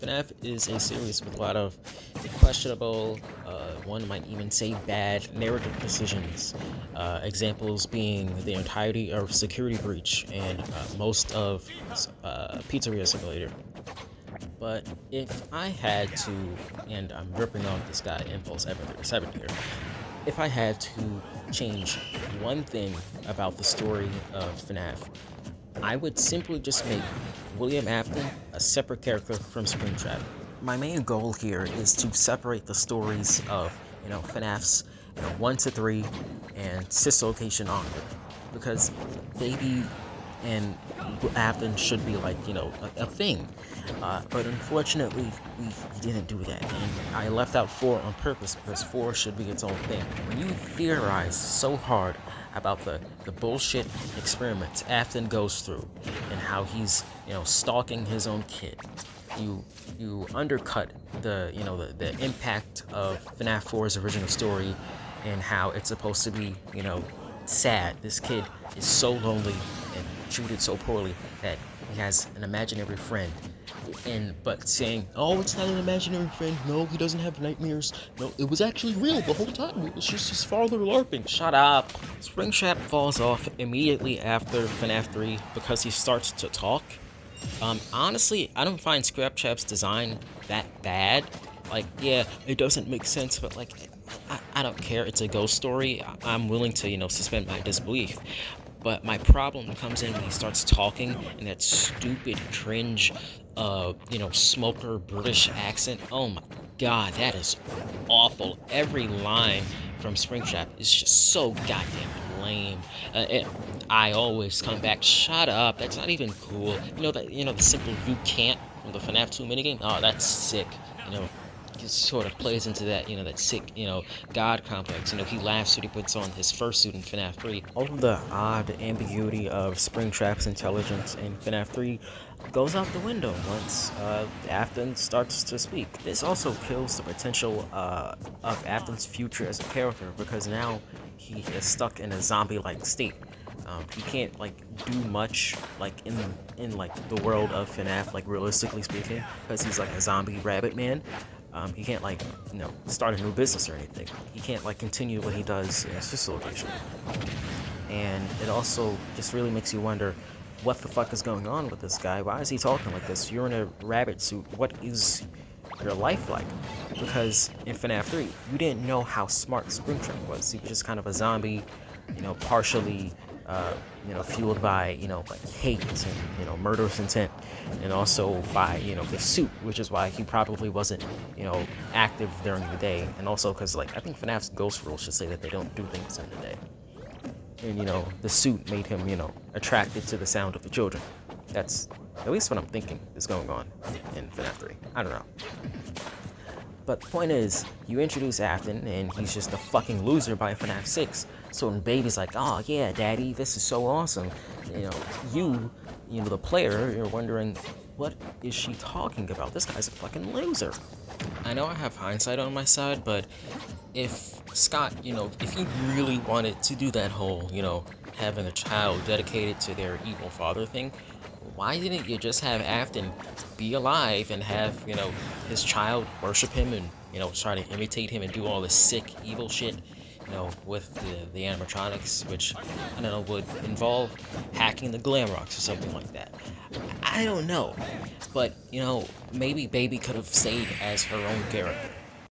FNAF is a series with a lot of questionable, one might even say bad narrative decisions. Examples being the entirety of Security Breach and most of Pizzeria Simulator. But if I had to, and I'm ripping off this guy Impulse Evan 37 here, if I had to change one thing about the story of FNAF, I would simply just make William Afton a separate character from Springtrap. My main goal here is to separate the stories of, FNAF's, 1 to 3 and Sis Location onward, because Baby and Afton should be like, a thing. But unfortunately, we didn't do that, and I left out 4 on purpose because 4 should be its own thing. When you theorize so hard about the bullshit experiments Afton goes through and how he's, stalking his own kid, you undercut the impact of FNAF 4's original story and how it's supposed to be, sad. This kid is so lonely and treated so poorly that he has an imaginary friend. But saying, oh, it's not an imaginary friend, no, he doesn't have nightmares, no, it was actually real the whole time, it was just his father LARPing. Shut up. Springtrap falls off immediately after FNAF 3 because he starts to talk. Honestly, I don't find Springtrap's design that bad. Like, yeah, it doesn't make sense, but like, I don't care, it's a ghost story, I'm willing to, suspend my disbelief. But my problem comes in when he starts talking in that stupid, cringe, smoker British accent. Oh my god, that is awful. Every line from Springtrap is just so goddamn lame. I always come back, shut up, that's not even cool. The simple "you can't" from the FNAF 2 minigame? Oh, that's sick. It sort of plays into that, that sick, god complex. He laughs when he puts on his first suit in FNAF 3. All of the odd ambiguity of Springtrap's intelligence in FNAF 3 goes out the window once Afton starts to speak. This also kills the potential of Afton's future as a character, because now he is stuck in a zombie-like state. He can't do much in the world of FNAF, realistically speaking, because he's like a zombie rabbit man. He can't start a new business or anything. He can't continue what he does in his Sis Location. And it also just really makes you wonder, what the fuck is going on with this guy? Why is he talking like this? You're in a rabbit suit. What is your life like? Because in FNAF 3, you didn't know how smart Springtrap was. He was just kind of a zombie, partially fueled by, hate and, murderous intent, and also by, the suit, which is why he probably wasn't, active during the day, and also because, I think FNAF's ghost rules should say that they don't do things in the day. And, the suit made him, attracted to the sound of the children. That's at least what I'm thinking is going on in FNAF 3. I don't know. But the point is, you introduce Afton, and he's just a fucking loser by FNAF 6. So when Baby's like, oh yeah, daddy, this is so awesome, the player, you're wondering, what is she talking about? This guy's a fucking loser. I know I have hindsight on my side, but if Scott, if he really wanted to do that whole, having a child dedicated to their evil father thing, why didn't you just have Afton be alive and have, his child worship him and, try to imitate him and do all this sick, evil shit, with the animatronics, which, I don't know, would involve hacking the Glamrocks or something like that. I don't know, but, maybe Baby could have stayed as her own character.